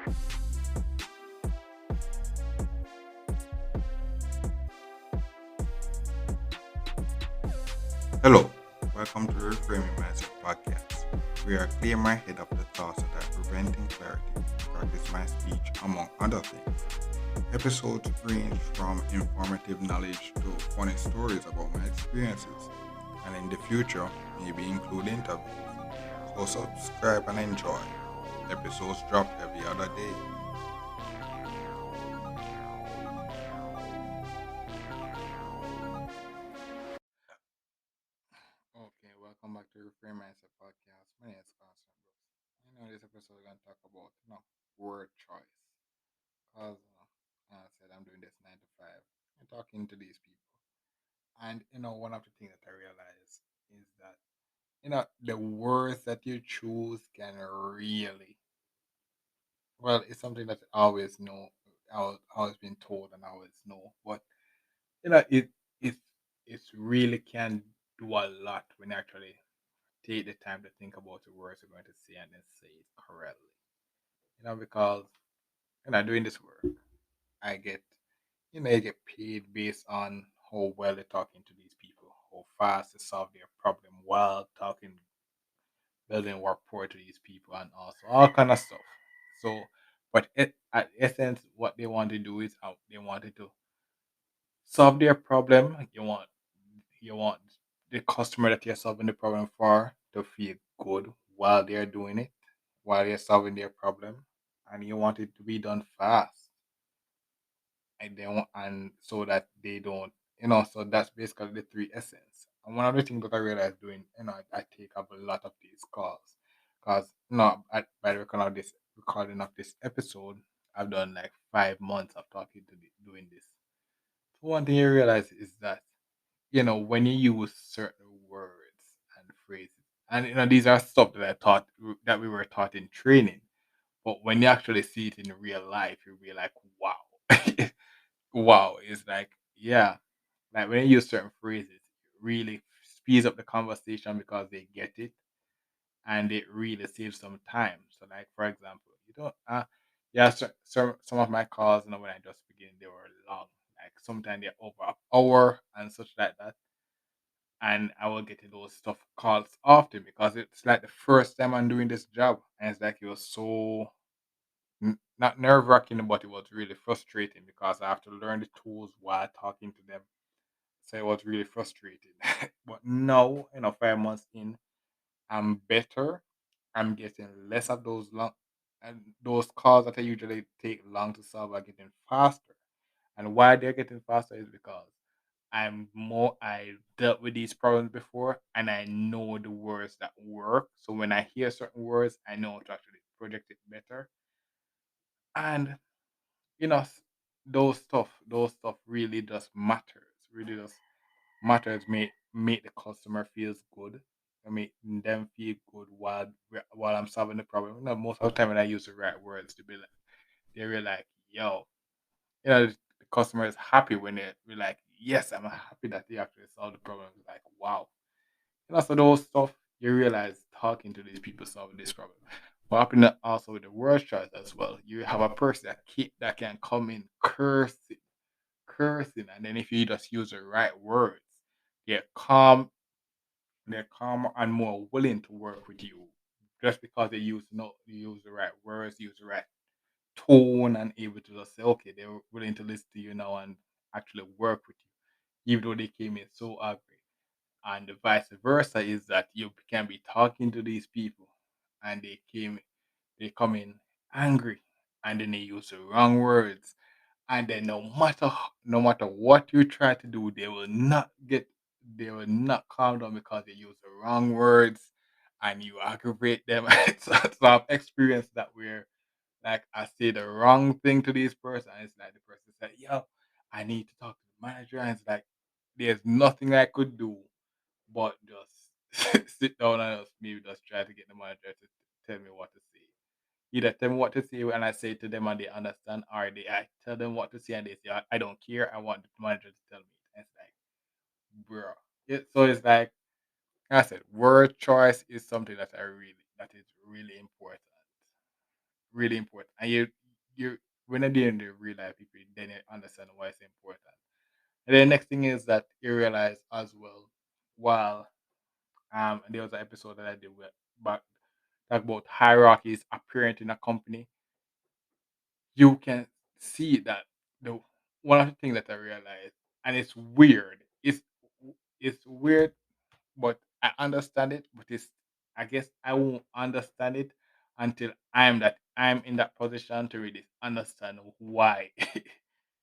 Hello, welcome to the Reframing Mindset podcast. We are clear my head of the thoughts that are preventing clarity, practice my speech, among other things. Episodes range from informative knowledge to funny stories about my experiences, and in the future, maybe include interviews. So subscribe and enjoy. Episodes drop every other day. Okay, welcome back to Reframe Mindset podcast. My name is Constant Brooks. This episode we're gonna talk about word choice. Cause I said I'm doing this 9 to 5 and talking to these people. And one of the things that I realize is that the words that you choose can really it's something that I always know. Always been told and I always know, but it it it really can do a lot when you actually take the time to think about the words you're going to say and then say it correctly. Because doing this work, I get you get paid based on how well they're talking to these people, how fast they solve their problem while talking, building rapport to these people, and also all kind of stuff. So, but at essence, what they want to do is they wanted to solve their problem. You want the customer that you're solving the problem for to feel good while they're doing it, while they're solving their problem, and you want it to be done fast and they want, and so that they don't, so that's basically the three essence. And one of the things that I realized doing, I take up a lot of these calls because by the recording of this episode, I've done like 5 months of talking to doing this. So one thing you realize is that when you use certain words and phrases, and these are stuff that I taught that we were taught in training, but when you actually see it in real life, you'll be like, wow. Wow, it's like, yeah, like when you use certain phrases, it really speeds up the conversation because they get it and it really saves some time. So, like, for example, yeah, some of my calls, when I just begin, they were long, like sometimes they're over an hour and such like that. And I will get those stuff calls often because it's like the first time I'm doing this job, and it's like it was so not nerve wracking, but it was really frustrating because I have to learn the tools while talking to them. So it was really frustrating. But now, 5 months in, I'm better. I'm getting less of those long and those calls that I usually take long to solve are getting faster. And why they're getting faster is because I dealt with these problems before and I know the words that work. So when I hear certain words, I know how to actually project it better. And you know s- those stuff really just matters, really just matters, make the customer feels good, I make them feel good while I'm solving the problem. Most of the time when I use the right words to be like, they're really like, yo, the customer is happy when they're like, yes, I'm happy that they actually solved the problem. It's like, wow. So those stuff you realize talking to these people solving this problem. But happening also with the word choice as well. You have a person that can come in cursing, and then if you just use the right words, they're calm, they're calm and more willing to work with you, just because they use the right words, use the right tone, and able to just say, okay, they're willing to listen to you now and actually work with you, even though they came in so angry. And the vice versa is that you can be talking to these people and they come in angry and then they use the wrong words, and then no matter what you try to do, they will not calm down because they use the wrong words and you aggravate them. So I've experienced that where like I say the wrong thing to this person, and it's like the person said, yo, I need to talk to the manager, and it's like there's nothing I could do but just sit down and just maybe just try to get the manager to tell me what to say. Either tell me what to say and I say it to them and they understand, or I tell them what to say and they say, I don't care. I want the manager to tell me. And it's like, bro. So it's like I said, word choice is something that is really important. really important. And you when you're dealing with real life people, then you understand why it's important. And the next thing is that you realize as well, while there was an episode that I did with but talk about hierarchies apparent in a company, you can see that the one of the things that I realized, and it's weird. It's weird, but I understand it. But it's I guess I won't understand it until I'm in that position to really understand why.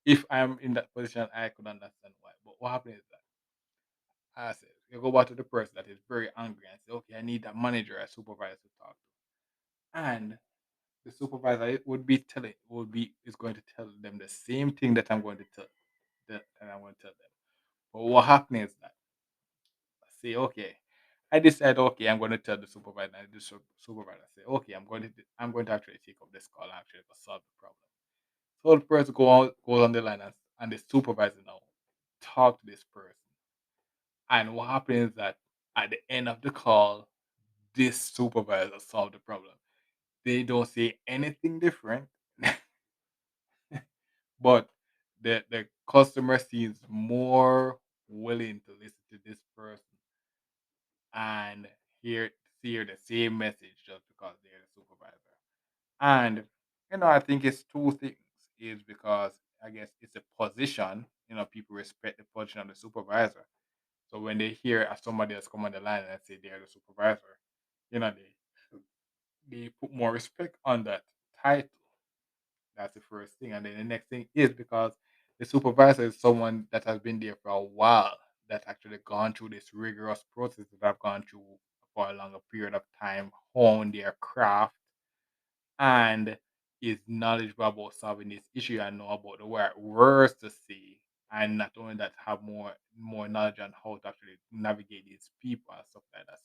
If I'm in that position, I could understand why. But what happens is that I said you go back to the person that is very angry and say, "Okay, I need a manager, a supervisor to talk to," and the supervisor would be telling would be is going to tell them the same thing that I'm going to tell that I'm going to tell them. But what happens is that I say, okay, I decide, okay, I'm going to tell the supervisor, and the supervisor say, okay, I'm going to actually take up this call and actually go solve the problem. So the person goes on the line and the supervisor now talk to this person. And what happens is that at the end of the call, this supervisor solved the problem. They don't say anything different, but the customer seems more willing to listen to this person and hear the same message just because they're the supervisor. And I think it's two things. Is because I guess it's a position. People respect the position of the supervisor. So when they hear somebody else come on the line and say they're the supervisor, they put more respect on that title. That's the first thing. And then the next thing is because the supervisor is someone that has been there for a while, that actually gone through this rigorous process that I've gone through for a longer period of time, honed their craft, and is knowledgeable about solving this issue and know about the right words to say. And not only that, have more knowledge on how to actually navigate these people and stuff like that.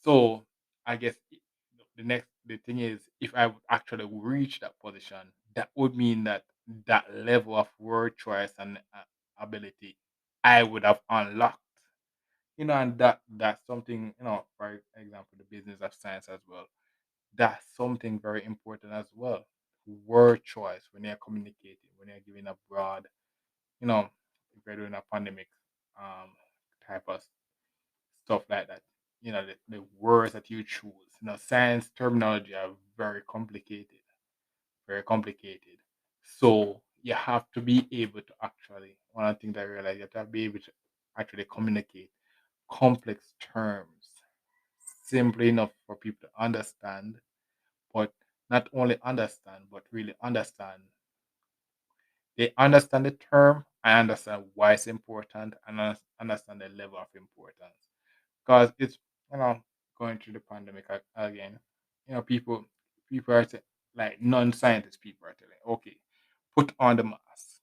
So I guess the thing is, if I would actually reach that position, that would mean that that level of word choice and ability I would have unlocked. And that's something, for example, the business of science as well. That's something very important as well. Word choice when you're communicating, when you're giving a broad, if you're doing a pandemic um type of stuff like that. The words that you choose. Science terminology are very complicated. So you have to be able to actually, one of the things I realized, you have to be able to actually communicate complex terms simply enough for people to understand, but not only understand, but really understand. They understand the term, I understand why it's important, and understand the level of importance. Because it's going through the pandemic again. People are like non-scientist people are telling, okay, put on the mask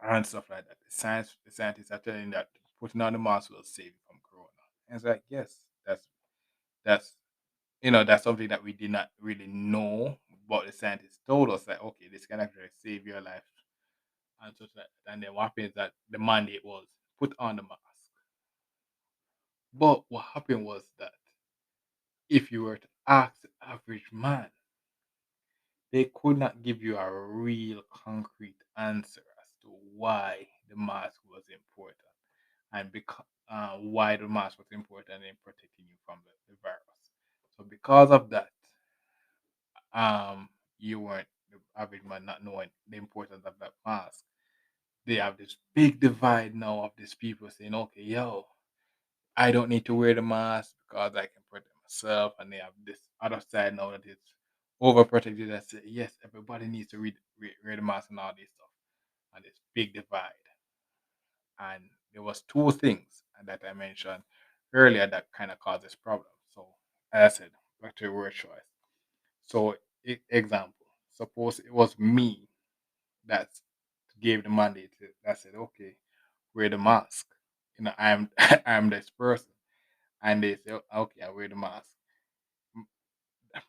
and stuff like that. The scientists are telling that putting on the mask will save you from corona. And it's like, yes, that's that's something that we did not really know, but the scientists told us that okay, this can actually save your life and such like that. And then what happened is that the mandate was put on the mask. But what happened was that if you were to ask the average man, they could not give you a real concrete answer as to why the mask was important and why the mask was important in protecting you from the virus. So because of that, um, you weren't the average man not knowing the importance of that mask. They have this big divide now of these people saying, okay, yo, I don't need to wear the mask because I can protect myself. And they have this other side now that it's overprotected that say, yes, everybody needs to wear the mask and all this stuff. And this big divide. And there was two things that I mentioned earlier that kind of caused this problem. So as I said, back to your word choice. So example, suppose it was me that gave the mandate that said, okay, wear the mask. I'm I'm this person. And they say, okay, I wear the mask.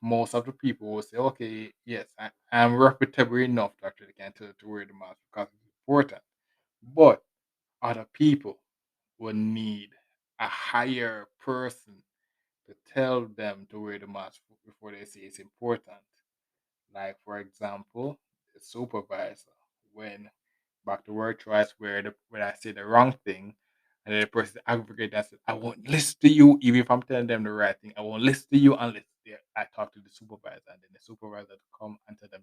Most of the people will say, okay, yes, I'm reputable enough to actually can tell to wear the mask because it's important. But other people will need a higher person to tell them to wear the mask before they say it's important. Like, for example, the supervisor, when back to work twice where when I say the wrong thing, and then the person advocate that said, I won't listen to you, even if I'm telling them the right thing. I won't listen to you unless I talk to the supervisor, and then the supervisor to come and tell them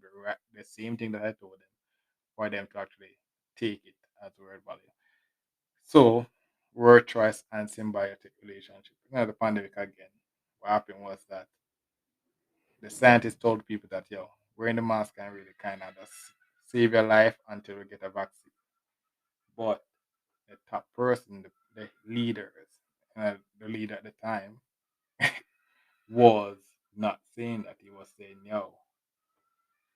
the same thing that I told them for them to actually take it as word value. So, word choice and symbiotic relationship. The pandemic again. What happened was that the scientists told people that wearing the mask can really kind of just save your life until we get a vaccine. But the top person, the leaders, the leader at the time, was not saying that. He was saying, "Yo,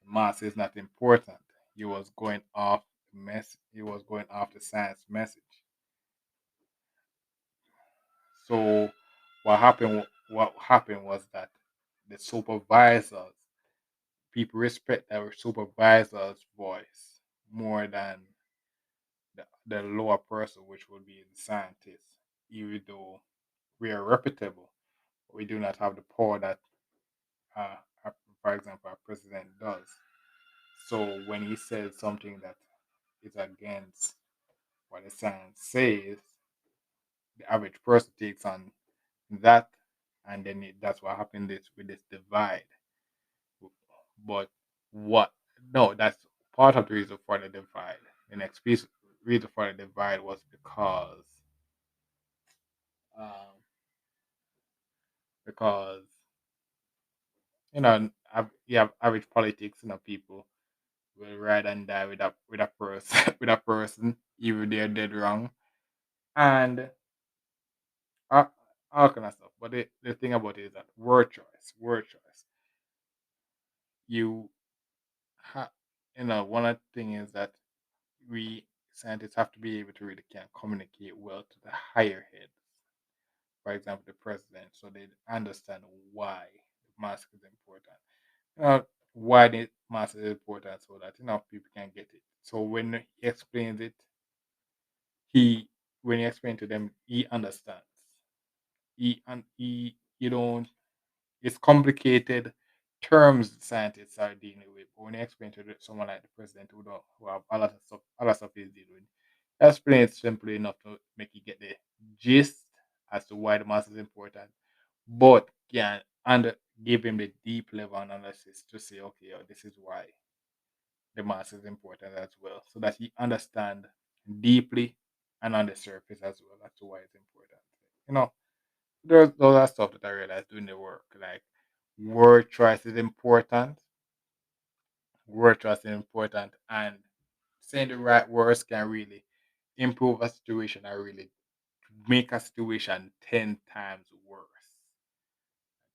the mask is not important." He was going off the mess. He was going off the science message. So What happened was that the supervisors, people respect their supervisor's voice more than the lower person, which would be the scientist, even though we are reputable. We do not have the power that, uh, uh, for example, our president does. So when he says something that is against what the science says, the average person takes on that, and then that's what happened with this divide. But what? No, that's part of the reason for the divide. The next reason for the divide was um, because you have average politics. People will ride and die with a person with a person, even they're dead wrong, and uh, all kind of stuff. But the thing about it is that word choice. You ha, one of the thing is that we scientists have to be able to really can communicate well to the higher heads, for example, the president, so they understand why the mask is important. You know, why the mask is important, so that people can get it. So when he explains it, he when he explains to them, he understands. He you don't it's complicated terms scientists are dealing with. But when you explain to someone like the president who have a lot of stuff he's dealing with, explain it simply enough to make you get the gist as to why the mass is important, but can and give him the deep level analysis to say, okay, this is why the mass is important as well, so that he understand deeply and on the surface as well as to why it's important. You know, there's those are stuff that I realized doing the work. Like word choice is important. Word choice is important, and saying the right words can really improve a situation or really make a situation 10 times worse.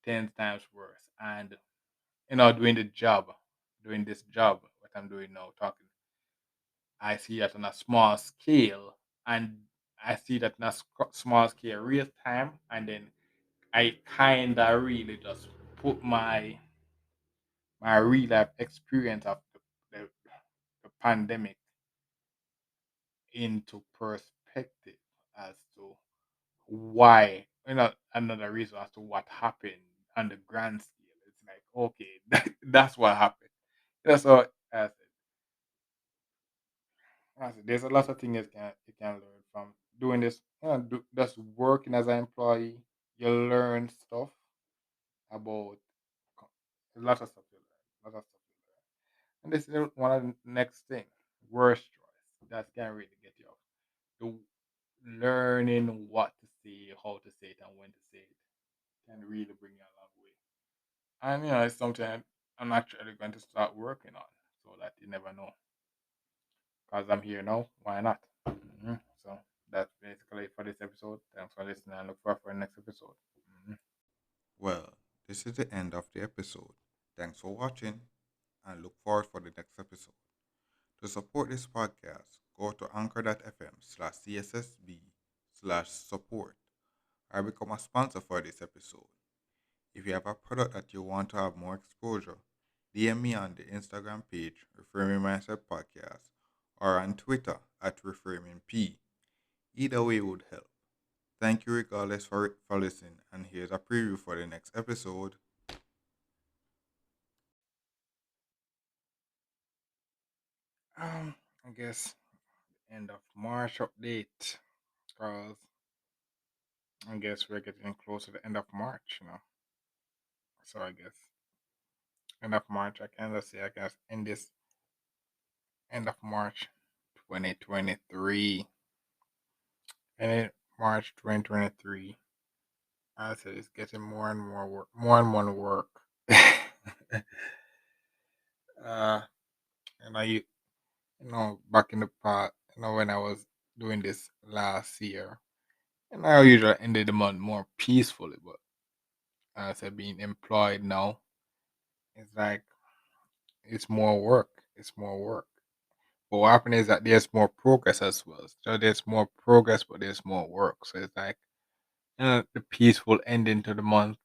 10 times worse. And doing this job, what I'm doing now, talking, I see that on a small scale, and I see that on a small scale real time, and then I kinda really just put my real life experience of the, the pandemic into perspective as to why, another reason as to what happened on the grand scale. It's like, okay, that's what happened. That's all. There's a lot of things you can learn from doing this. Just working as an employee, you learn stuff about a lot of stuff you learn. A lot of stuff you learn. And this is one of the next thing, worst choice. That can really get you off. The learning what to say, how to say it, and when to say it can really bring you a long way. And it's something I'm actually going to start working on, so that you never know. Because I'm here now, why not? So that's basically it for this episode. Thanks for listening, and look forward for the next episode. Mhm. Well, this is the end of the episode. Thanks for watching and look forward for the next episode. To support this podcast, go to anchor.fm/cssb/support or become a sponsor for this episode. If you have a product that you want to have more exposure, DM me on the Instagram page, Reframing Mindset Podcast, or on Twitter at ReframingP. Either way would help. Thank you regardless for listening, and here's a preview for the next episode. I guess end of March update, cause I guess we're getting close to the end of March. So I guess end of March, I can just say I guess in this end of March, 2023, and in March 2023, I said it's getting more and more work, more and more work. uh, and back in the past, when I was doing this last year, and I usually ended the month more peacefully, but as I said, being employed now, it's like it's more work. It's more work. But what happens is that there's more progress as well. So there's more progress, but there's more work. So it's like the peaceful ending to the month.